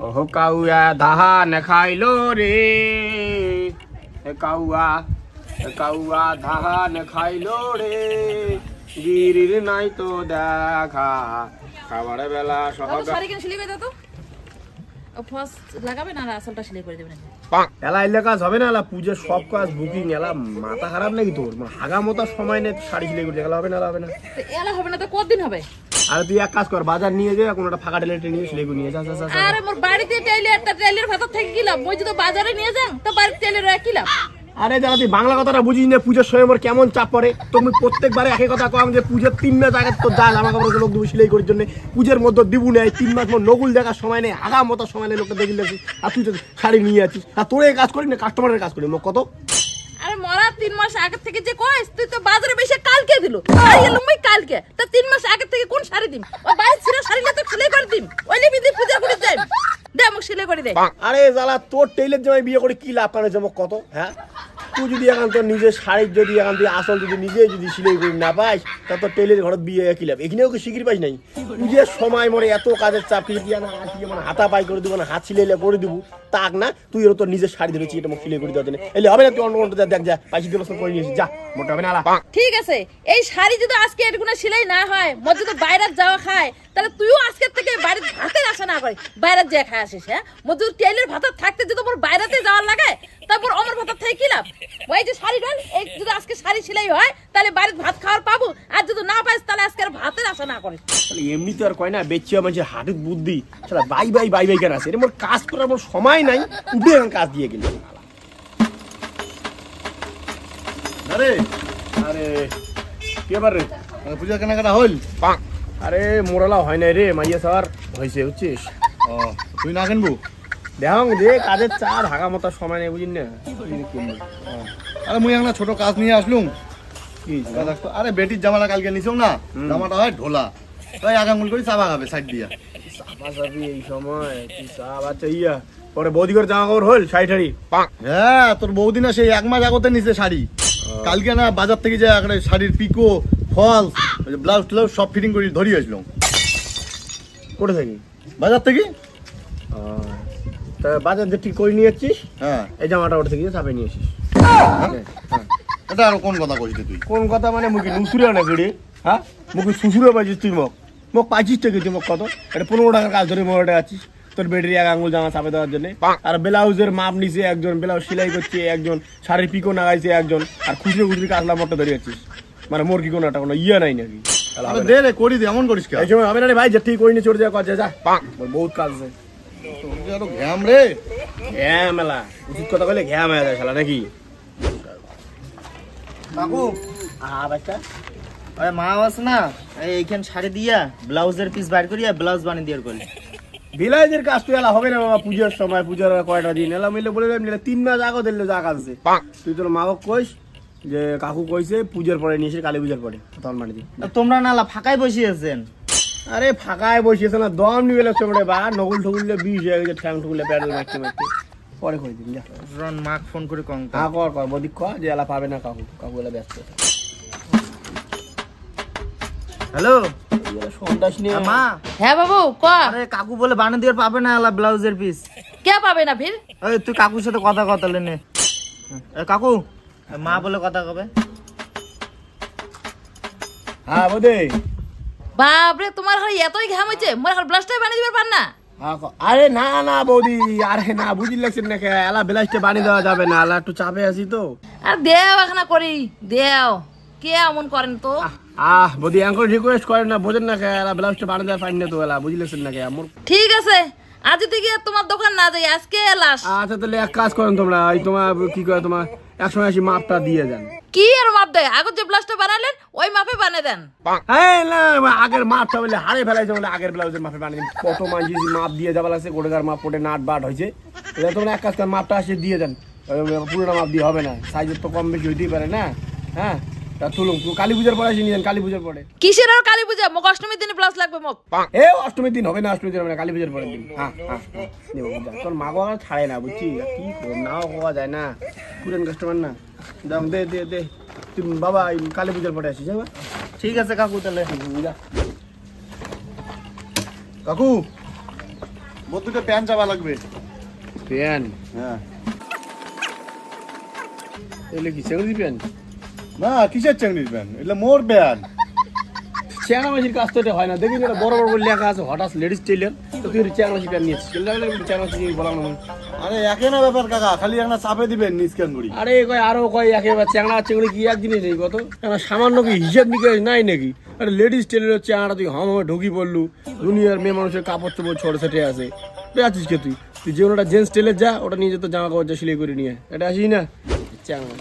ও কাউয়া ধান খাইলো রে, কাউয়া কাউয়া ধান খাইলো রে, গিরির নাই তো দেখা, খাবার বেলা সকাল। শাড়ি কেন সিলাই করে দাও তো, ফার্স্ট লাগাবে না আসলটা সিলাই করে দেবেন। এলা এলে কাজ হবে না, এলা পুজোর সব কাজ বুকিং, এলা মাথা খারাপ নাকি তোর? হাগা মতার সময় নেই শাড়ি সিলাই করতে, এলা হবে না, এলা হবে না। এলা হবে না তো কতদিন হবে? আর তুই এক কাজ কর, বাজার নিয়ে যা, কোনটা ফাঁকা টেলার নিয়ে সিলাই করে নিয়ে যা। আরে মোর বাড়িতে টেইলারটা টেইলার ভেতর থেকে কি লাভ? মই যদি বাজারে নিয়ে যান তো বাড়িতে টেইলার কি লাভ? আরে যারা তুই বাংলা কথাটা বুঝিস না, পুজোর সময় আমার কেমন চাপ পড়ে। তুমি প্রত্যেকবারে একই কথা কম যে পুজোর 3 মাস আগে তো যা জামা কাপড় লোক দেবো সিলাই করার জন্য, পুজোর মধ্যে দিবু নেই 3 মাস মোর নকুল দেখার সময় নেই, আগা মতো সময় নেই, লোকটা দেখিলে আর তুই তো শাড়ি নিয়ে আছিস, আর তোর এই কাজ করি না কাস্টমারের কাজ করি মোক কত। আরে মরা 3 মাস আগে থেকে যে কইস তুই তো বাজারে বেশি কালকে দিলো, আর এলুম মই কালকে তা 3 মাস আগে থেকে কোন শাড়ি দিম? ও বাইরে ছিল শাড়ি না তো সিলাই করে দিম, ওইলে বিধি পূজা করে যাই দে মোক সিলাই করে দে। আরে জ্বালা তোর টেইলের জামাই বিয়ে করে কি লাভ কানে জমক কত? হ্যাঁ তুই যদি এখন তোর নিজের শাড়ির যদি এখন তুই আসল যদি নিজে যদি সিলাই করে না পাইস তা তোর টেইলের ঘরত বিয়ে কি লাভ? এখানেও কি শিখির পাইস নাই? পুজোর সময় মরে এত কাজের চাপ দিয়ে না মানে হাতা পাই করে দিব না, হাত সিলাইলে করে দিব তাক না, তুই এর তোর নিজের শাড়ি ধরেছি এটা মোক সিলাই করে দেওয়া দেন এলে হবে না? তুই অন্য কোনটা দেখ যা পাইছি ব্যবস্থা করে নিয়েছিস, যা মোটা হবে না। ঠিক আছে, এই শাড়ি যদি আজকে এরগুনা সিলাই না হয়, মোর যদি বাইরে যাওয়া খায় তাহলে তুইও আজকের থেকে বাইরে ভাতের আশা না করে বাইরে যা খায় আসিস। হ্যাঁ মোর যদি টেইলার ভাত থাকতে যদি মোর বাইরেতে যাওয়ার লাগে তারপর আমার ভাত থেকে কি লাভ? ওই যে শাড়ি ডাল এই যদি আজকে শাড়ি সিলাই হয় তাহলে বাড়িতে ভাত খাওয়ার পাবো, আর যদি না পাইস তাহলে আজকে আর ভাতের আশা না করে। এমনি তো আর কয় না বেচিয়া মানুষের হাটের বুদ্ধি, শালা বাই বাই বাই বাই কেন আছে? এটা মোর কাজ করার মোর সময় নাই, উঠে এখন কাজ দিয়ে গেল। আরে আরে কি ব্যাপার রে? পূজা কেনাকাটা হইল? আরে মোরালা হয় নাই রে, মাইয়া স্যার হয়েছে বুঝছিস? ও তুই না কিনবো? দেখ যে কাজের চা ঢাকা মতো সময় নেই বুঝিস না। আরে মুই একটা ছোট কাজ নিয়ে আসলুম। কি আরে বেটির জামাটা কালকে নিছেও না, জামাটা হয় ঢোলা, তাই আগাঙ্গুল করে চাবা খাবে সাইড দিয়া। চাপাচাপি এই সময় কি চা বাচ্চা ইয়া পরে বৌদিগর জামা কাপড় হল শাড়ি ঠাড়ি? হ্যাঁ তোর বৌদি না সেই 1 মাস আগতে নিছে শাড়ি, কালকে না বাজার থেকে যে একটা শাড়ির পিকো ফলস ব্লাউজ ট্লাউজ সব ফিটিং করে ধরি আসলাম। করে থাকি বাজার থেকে? তা বাজার যে ঠিক করে নিয়ে যাচ্ছিস, হ্যাঁ এই জামাটা ওটা থেকে চাপে নিয়ে আসিস। এটা আর কোন কথা কইছিস তুই? কোন কথা মানে মুখে নুসুরে না গড়ি? হ্যাঁ মুখে শুশুরে পাইছিস তুই মোক? মোক পাইছিস থেকে তুই মোক কত? এটা 15 টাকার কাজ ধরে 15 টাকা আছিস তোর বেটির 1 আঙুল জামা চাপে দেওয়ার জন্য। আর ব্লাউজের মাপ নিছে একজন, ব্লাউজ সেলাই করছে একজন, শাড়ির পিকো নাগাইছে একজন, আর খুচরো খুচরি কাজলা মতো ধরে যাচ্ছিস। মানে মোর কি কোনো একটা কোনো ইয়ে নাই নাকি? আরে দে রে করি দে, এমন করিস কেন? এই সময় হবে না রে ভাই, যে ঠিক করে নিয়ে চলে যা কাজ যা। মোর বহুত কাজ আছে। তোর আরো ঘ্যাম রে। হ্যাঁ মেলা উচিত কথা কইলে ঘ্যাম হয়ে যায় শালা নাকি? কাকু বাচ্চা আরে মা আছে না, এইখান শাড়ি দিয়া ব্লাউজের পিস বাইর করিয়া ব্লাউজ বানিয়ে দিয়ার করলে। বিলাইজের কাজ তো এলা হবে না বাবা, পুজোর সময় পুজোর কয়টা দিন এলা মিলে বলে দেন 3 মাস আগে দিলে যা কাজ আছে। তুই তোর মাকে কইস যে কাকু কইছে পুজোর পরে নিয়ে এসে কালী পুজোর পরে তখন মানে দি। তোমরা নালা ফাঁকায় বসিয়েছেন? আরে ফাঁকায় বসিয়েছে না, দম নিবে লাগছে বলে বা নকুল ঠকুলে বিষ হয়ে গেছে, ঠ্যাং ঠকুলে প্যাডেল মারতে মারতে পরে কই দিন যা। রন মাক ফোন করে কম। হ্যাঁ কর কর বদিক ক যে এলা পাবে না কাকু, কাকু এলা ব্যস্ত। হ্যালো সন্তাস নিয়ে মা। হ্যাঁ বাবু ক। আরে কাকু বলে বানিয়ে দিয়ার পাবে না আলা ব্লাউজের পিস। কে পাবে না ফির? এই তুই কাকুর সাথে কথা কথা লেনে। কাকু মা বলে কথা কবে। হ্যাঁ বদে। বাপরে তোমার ঘরে এতই ঘাম হইছে, মোর ঘর ব্লাউজটাই বানিয়ে দিবার পার না? আরে না না বৌদি, আরে না বুঝি লাগছেন না কে, এলা ব্লাউজটা বানিয়ে দেওয়া যাবে না, এলা একটু চাপে আছি তো। আর দেও এখানা করি দেও, কে এমন করেন তো? বৌদি এখন রিকোয়েস্ট করেন না, বোঝেন না কে, এলা ব্লাউজটা বানিয়ে দেওয়া পারেন না তো, এলা বুঝি লাগছেন না কে আমার। ঠিক আছে আজ থেকে তোমার দোকান না যাই, আজকে এলাস। আচ্ছা তাহলে এক কাজ করেন তোমরা, এই তোমার কি করে তোমার 180 মাপটা দিয়ে দেন। কি আর মাপ দেয়? আগের যে ব্লাউজটা বানালেন ওই মাপে বানিয়ে দেন। এই না আগের মাপটা বলে হারে ফেলাইছে বলে আগের ব্লাউজের মাপে বানিয়ে দিন। কত মাঝি মাপ দিয়ে যাবার আছে, গোটেকার মাপ পোটে নাট বাট হয়েছে, এটা তোমরা এক কাজ করেন মাপটা আসে দিয়ে দেন, পুরোটা মাপ দিয়ে হবে না, সাইজের তো কম বেশি হইতেই পারে না। হ্যাঁ তা তুলুন, কালী পূজার পরে আসি নিয়ে কালী পূজার পরে। কিসের আর কালী পূজা? মোক অষ্টমীর দিনে ব্লাউজ লাগবে মোক। এ অষ্টমীর দিন হবে না, অষ্টমীর দিন হবে না, কালী পূজার পরের দিন। হ্যাঁ হ্যাঁ দেবো বুঝা, তোর মা বাবা ছাড়ে না বুঝছি, কি করব নাও হওয়া যায় না, পুরান কাস্টমার না। দাম দে দে দে তুমি বাবা কালী পূজার পরে আসিস। হ্যাঁ ঠিক আছে কাকু তাহলে। যা। কাকু মোর দুটো প্যান্ট চাপা লাগবে। প্যান হ্যাঁ এলে কি চেংড়ি প্যান? না, কিসের চাকরির প্যান্ট? এটা মোর প্যান্ট। চ্যাংড়া মাছির কাজ তো এটা হয় না, দেখি না বড় বড় করে লেখা আছে হঠাৎ লেডিস টেইলার, তো তুই চ্যাংড়া মাছি প্যান নিয়েছিস, চ্যাংড়া মাছি বললাম না। আরে একে না ব্যাপার কাকা, খালি একটা চাপে দিবেন নিচ কেন করি। আরে কয় আরো কয় একেবারে চ্যাংড়া চেংড়ি কি এক জিনিস নেই কত, সামান্য কি হিসাব নিকাশ নাই নাকি? আরে লেডিস টেইলারের চ্যাংড়া তুই হাম হামে ঢুকি পড়লু, দুনিয়ার মেয়ে মানুষের কাপড় চোপড় ছোট ছেটে আছে, আছিস কে তুই? তুই যে ওটা জেন্টস টেলার যা, ওটা নিয়ে যেত জামা কাপড় যা সেলাই করে নিয়ে, এটা আসিস না চ্যাংড়া।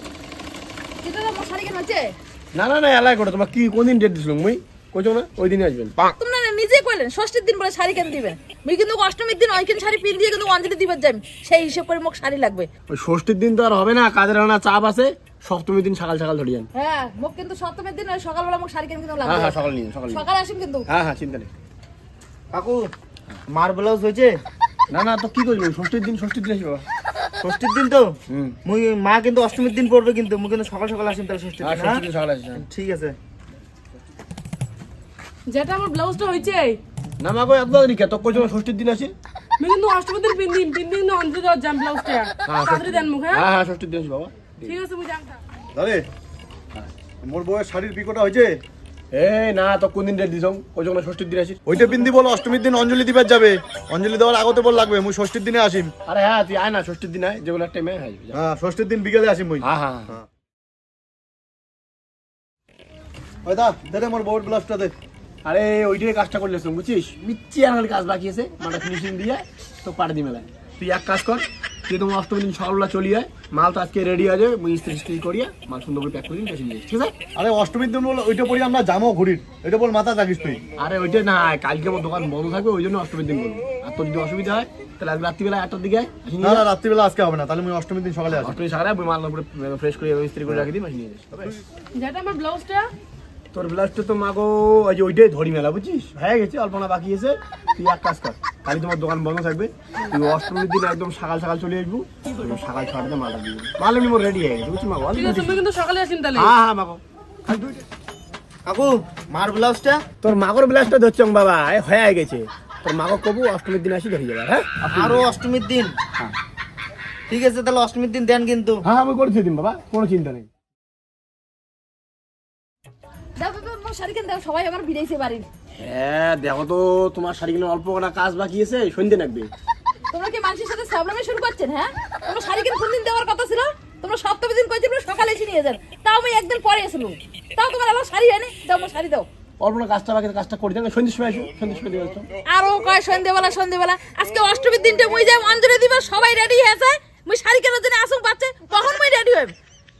এটা তো আমার শাড়ি কেন হচ্ছে? না না না এলাই করে, তোমার কি কোনদিন ডেট দিছিল মুই কইছো না ওই দিনে আসবেন। তোমরা না নিজে কইলেন ষষ্ঠীর দিন বলে শাড়ি কেন দিবেন? মুই কিন্তু অষ্টমীর দিন ওইখান শাড়ি পিন দিয়ে কিন্তু অঞ্জলি দিবার যাই, সেই হিসাব করে মোক শাড়ি লাগবে। ওই ষষ্ঠীর দিন তো আর হবে না, কাজের রান্না চাপ আছে, সপ্তমীর দিন সকাল সকাল ধরিয়েন। হ্যাঁ মোক কিন্তু সপ্তমীর দিন ওই সকালবেলা মোক শাড়ি কেন কিন্তু হ্যাঁ লাগবে। হ্যাঁ সকাল নিয়ে সকাল নিয়ে, সকালে আসিম কিন্তু। হ্যাঁ হ্যাঁ চিন্তা নেই। কাকু মার ব্লাউজ হয়েছে? না না তো কি করবি, ষষ্ঠীর দিন আসবো। ষষ্ঠীর দিন তো হুম মুই মা কিন্তু অষ্টমীর দিন পড়বে, কিন্তু মুই কিন্তু সকাল সকাল আসিম তাহলে ষষ্ঠীর হ্যাঁ দিন। ষষ্ঠীর দিন সকাল আসবে। ঠিক আছে। যেটা আমার ব্লাউজটা হয়েছে না মা কই এত রিকা তো কইছো ষষ্ঠীর দিন আসি। আমি কিন্তু অষ্টমীর দিন তিন দিন অন্তত দেওয়ার জাম ব্লাউজটা তাড়াতাড়ি দেন মুখ। হ্যাঁ হ্যাঁ হ্যাঁ ষষ্ঠীর দিন আসি বাবা। ঠিক আছে মুই জানতাম। আরে মোর বউয়ের শাড়ির পিকোটা হয়েছে? এই না তো কোন দিন ডেট দিছো, কইছো না ষষ্ঠীর দিন আসি। ওইটা পিন্দি বল অষ্টমীর দিন অঞ্জলি দিবার যাবে, অঞ্জলি দেওয়ার আগতে বল লাগবে, মুই ষষ্ঠীর দিনে আসিম। আরে হ্যাঁ তুই আয় না ষষ্ঠীর দিন আয়, যেগুলো একটা মেয়ে হয়। হ্যাঁ ষষ্ঠীর দিন বিকেলে আসিম মুই। হ্যাঁ হ্যাঁ ওই দা দে মোর বউয়ের ব্লাউজটা দে। আরে ওইটাই কাজটা করলে বুঝছিস, মিচ্ছি আর কাজ বাকি আছে, মাটা ফিনিশিং দিয়ে তো পাড়ে দি মেলায়। তুই এক কাজ কর, তুই তোমার অষ্টমীর দিন সকালবেলা চলি যায়, মাল তো আজকে রেডি আছে, মুই ইস্ত্রি করিয়া মাল সুন্দর করে প্যাক করে দিন, নিয়ে ঠিক আছে? আরে অষ্টমীর দিন বল ওইটা পরি আমরা যাবো ঘুরির, এটা বল মাথা জাগিস তুই। আরে ওইটা না, কালকে আমার দোকান বন্ধ থাকবে, ওই জন্য অষ্টমীর দিন বলবো। আর তোর যদি অসুবিধা হয় তাহলে আজ রাত্রিবেলা 8টার দিকে আয়, আসি না নিয়ে না রাত্রিবেলা আজকে হবে না, তাহলে মুই অষ্টমীর দিন সকালে আসি। অষ্টমী সকালে মাল উপরে ফ্রেশ করে ইস্ত্রি করে রাখি দিই, মাসি নিয়ে যাস। যেটা আমার ব্লাউজটা তোর ব্লাউজটা তো মাগো ওই যে ওইটাই ধরি মেলা, বুঝছিস, হয়ে গেছে, অল্প না বাকি আছে। তুই এক কাজ কর, কালি তোমার দোকান বন্ধ থাকবে, তুই অষ্টমীর দিন একদম সকাল সকাল চলে আসবো, সকাল 6টাতে মালটা দিয়ে দিবি। মাল এমনি মোর রেডি হয়ে গেছে, বুঝছিস মাগো? ঠিক আছে মুই কিন্তু সকালে আসিম তাহলে। হ্যাঁ হ্যাঁ মাগো, খালি তুই কাকু মার ব্লাউজটা? তোর মাগর ব্লাউজটা ধরছ বাবা, হয়ে গেছে। তোর মাগো কবু অষ্টমীর দিন আসি ধরে যাবে। হ্যাঁ আরো অষ্টমীর দিন? হ্যাঁ ঠিক আছে তাহলে অষ্টমীর দিন দেন কিন্তু। হ্যাঁ আমি করে দিন বাবা, কোনো চিন্তা নেই। দাও দাও দাও, শাড়ি কেন দাও, সবাই আমার ভিড়াইছে বাড়ির। হ্যাঁ দেখো তো তোমার শাড়ি কিনে অল্প কটা কাজ বাকি আছে, সন্ধ্যে লাগবে। তোমরা কি মানুষের সাথে সাবলামে শুরু করছেন? হ্যাঁ তোমরা শাড়ি কেন কোন দিন দেওয়ার কথা ছিল? তোমরা সপ্তাহে দিন কইছিলে সকালে এসে নিয়ে যান, তাও আমি একদিন পরে এসেছিলাম, তাও তোমার আবার শাড়ি হয়নি। দাও আমার শাড়ি দাও। অল্প না কাজটা বাকি, কাজটা করে দেন, সন্ধ্যের সময় আসো, সন্ধ্যের সময় দিয়ে আসো। আরো কয় সন্ধ্যেবেলা আজকে অষ্টমীর দিনটা মুই যাই অঞ্জলি দিবা, সবাই রেডি হয়ে যায়, মুই শাড়ি কেনার জন্য আসুন পাচ্ছে, কখন মুই রেডি হইব?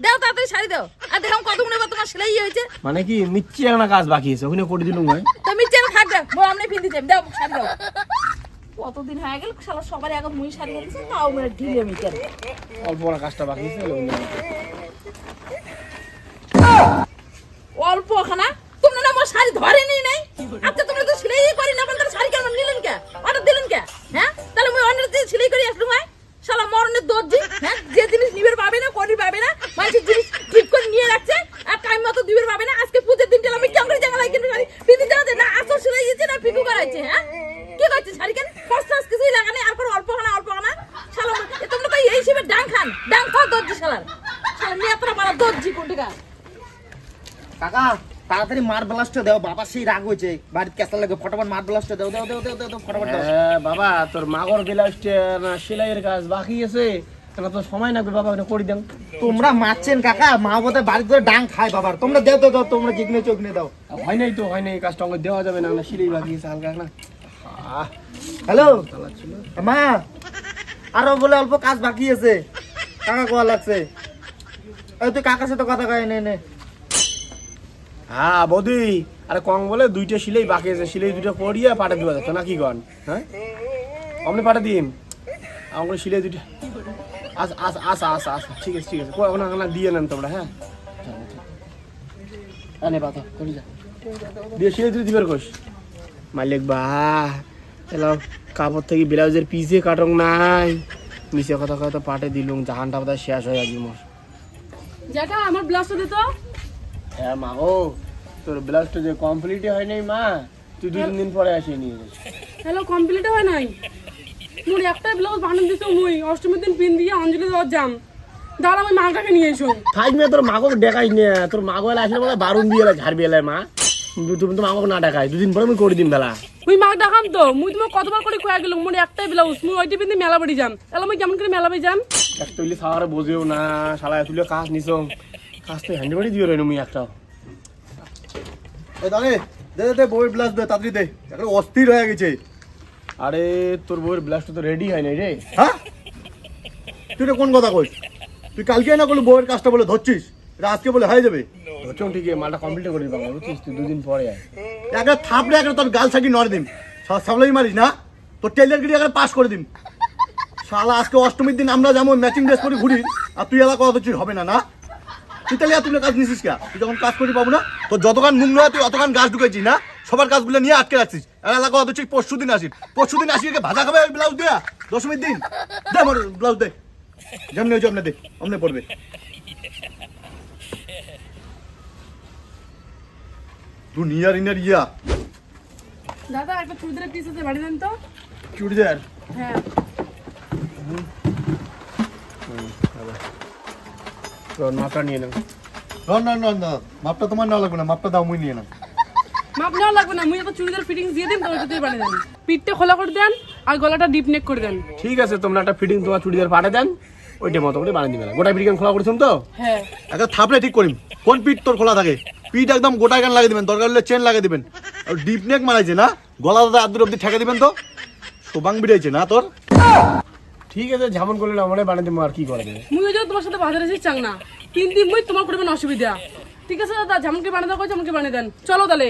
দাও তাড়াতাড়ি শাড়ি দাও। আর দেখো কতক্ষণ এবার তোমার সেলাই হয়েছে। মানে কি মিচ্ছি একটা কাজ বাকি আছে, ওখানে করে দিলুম হয়। তুমি চেন থাক দাও, মই আমনে ফিন্দি যাই, দাও শাড়ি দাও। কতদিন হয়ে গেল শালা সবার আগে মুই শাড়ি কিনছি, তাও মানে ঢিলে আমি কেন? অল্প কটা কাজটা বাকি আছে, অল্প খানা তোমরা না আমার শাড়ি ধরেনি নাই। আচ্ছা তোমরা তো সেলাই করি না, আপনারা শাড়ি কেন নিলেন কে, অর্ডার দিলেন কে? হ্যাঁ তাহলে মুই অন্য দিন সেলাই করে আসলুম হয়। শালা মরণের দর্জি, হ্যাঁ যে জিনিস নিবের পাবে না, করি পাবে না, মানুষের জিনিস ঠিক করে নিয়ে রাখছে আর টাইম মতো দিবের পাবে না। আজকে পুজোর দিনটা আমি কেমন জায়গা লাগে কিন্তু শাড়ি পিঁধে যাওয়া যায় না, আসল সেলাই দিয়েছে না পিকু করাইছে। হ্যাঁ কি করছে শাড়ি কেন ফার্স্ট কিছুই লাগানে, আর কোনো অল্প খানা শালা তোমরা তো এই হিসেবে ডাং খান, ডাং খাওয়া দর্জি শালার, শালা নিয়ে এতটা মারা দর্জি কোনটা। কাকা তাড়াতাড়ি মার ব্লাউজটা দাও, বাবা সেই রাগ হয়েছে, বাড়িতে কেসা লাগে, ফটাফট মার ব্লাউজটা দাও দাও দাও দাও দাও ফটাফট দাও। হ্যাঁ বাবা, তোর মাগর ব্লাউজটা না সেলাইয়ের কাজ বাকি আছে, তাহলে তো সময় লাগবে বাবা, ওটা করে দেন। তোমরা মারছেন কাকা, মা বোধহয় বাড়িতে ধরে ডাং খায় বাবার, তোমরা দাও দাও দাও, তোমরা যেখানে চোখনে দাও। হয় নাই তো, হয় নাই, কাজটা আমাকে দেওয়া যাবে না, সেলাই বাকি আছে হালকা না। হ্যালো মা, আরো বলে অল্প কাজ বাকি আছে, কাকা কোয়া লাগছে। এই তুই কাকার সাথে কথা কয়, নে নে। হ্যাঁ বৌদি, আরে কম বলে দুইটা সিলাই বাকি আছে, সিলাই দুটো করিয়া পাঠা দেওয়া যাচ্ছে না কি গন? হ্যাঁ আপনি পাঠা দিন আমাকে সিলাই দুটো। আচ্ছা আচ্ছা আচ্ছা আচ্ছা আচ্ছা ঠিক আছে ঠিক আছে, ওখানে দিয়ে নেন তোমরা। হ্যাঁ আনে পাতা করে যা দিয়ে সিলাই দুটো দিবার কোষ মালিক বা এলাও কাপড় থেকে ব্লাউজের পিসে কাটং নাই, মিশে কথা কথা পাঠে দিলুম, জাহানটা বোধহয় শেষ হয়ে যাবি মোর। যেটা আমার ব্লাউজটা দিত। হ্যাঁ মা গো, তোর ব্লাউজটা যে কমপ্লিটই হয় নাই মা, তুই 2-3 দিন পরে আসিয়ে নিয়ে যাস। হ্যালো কমপ্লিট হয় নাই? মোর একটা ব্লাউজ বানান দিছো মুই অষ্টমীর দিন পিন দিয়ে অঞ্জলি দেওয়ার যাম দাঁড়া আমি মাটাকে নিয়ে এসো থাক মেয়ে তোর মাকে দেখাই নে, তোর মাকে এলে আসলে বলে বারুন দিয়ে এলে ঝাড়বি এলে মা, তুমি তো মাকে না দেখাই, দুদিন পরে আমি করে দিন বেলা। মুই মাক দেখাম তো মুই তোমার কতবার করে খোয়া গেল মোর একটাই ব্লাউজ মুই ওইটি পিন দিয়ে মেলা বাড়ি যাম এলা মুই কেমন করে মেলা বাড়ি যাম এক তৈলি সাহারে বোঝেও না, শালা তুলে কাজ নিছ, কাজ তো হ্যান্ডি বাড়ি দিয়ে রইল মুই একটা। এই দাঁড়ে দে দে বউয়ের ব্লাউজ দে, তাড়াতাড়ি দে, একটা অস্থির হয়ে গেছে। আরে তোর বউয়ের ব্লাউজটা তো রেডি হয় নাই রে। হ্যাঁ তুই এটা কোন কথা কইস? তুই কালকে না করলে বউয়ের কাজটা বলে ধরছিস, এটা আজকে বলে হয়ে যাবে। ধরছ ঠিক মালটা কমপ্লিট করে দিবা, বুঝছিস তুই দুদিন পরে আয়। একটা থাপড়ে একটা তোর গাল সাকি নড়ে দিম, সাবলাই মারিস না, তোর টেলার গিয়ে একটা পাস করে দিম। শালা আজকে অষ্টমীর দিন আমরা যেমন ম্যাচিং ড্রেস পরে ঘুরি, আর তুই এলাকা কত চির হবে না না? তুই তাহলে তুই কাজ নিছিস কে? তুই যখন কাজ করি পাবো না, তোর যতক্ষণ মুখ নয় তুই অতক্ষণ গাছ ঢুকেছিস না, সবার কাজগুলো নিয়ে আটকে রাখছিস। এলাকা কত চির পরশু দিন আসিস, পরশু দিন আসি ভাজা খাবে ব্লাউজ দেয়া দশমীর দিন। দে আমার ব্লাউজ দে, যেমনি হয়েছে অমনে দে, অমনে পড়বে। তুই নিয়ার ইনার ইয়া দাদা একটা চুড়িদারের পিস আছে বাড়ি দেন তো চুড়িদার হ্যাঁ তোর মাপটা নিয়ে নেব। না না না না, মাপটা তোমার না লাগবে না, মাপটা দাও মুই নিয়ে না। মাপ নেওয়া লাগবে না মুই একটা চুড়িদার ফিটিংস দিয়ে দিন তোমার যদি বাড়ি দেন পিঠটা খোলা করে দেন আর গলাটা ডিপ নেক করে দেন ঠিক আছে, তোমরা একটা ফিটিং তোমার চুড়িদার পাঠিয়ে দেন, ওইটা মতো করে বানিয়ে দিবেন। গোটা ফিটিং খোলা করেছেন তো? হ্যাঁ একটা থাপড়ে ঠিক করিম, কোন পিঠ তোর খোলা থাকে? পিঠ একদম গোটা গান লাগিয়ে দিবেন, দরকার হলে চেন লাগিয়ে দিবেন। আর ডিপ নেক মারাইছে না, গলা দাদা আদুর অব্দি ঠেকে দিবেন তো, সোবাং বিড়াইছে না তোর। ঠিক আছে, যেমন করলে আমরা বানিয়ে দেবো, আর কি করে দেবে। মুই ওই যে তোমার সাথে বাজারে এসেছি চাং না কিন্তু মুই তোমার করবেন অসুবিধা ঠিক আছে দাদা যেমনকে বানিয়ে দেওয়া যেমনকে বানিয়ে দেন চলো তাহলে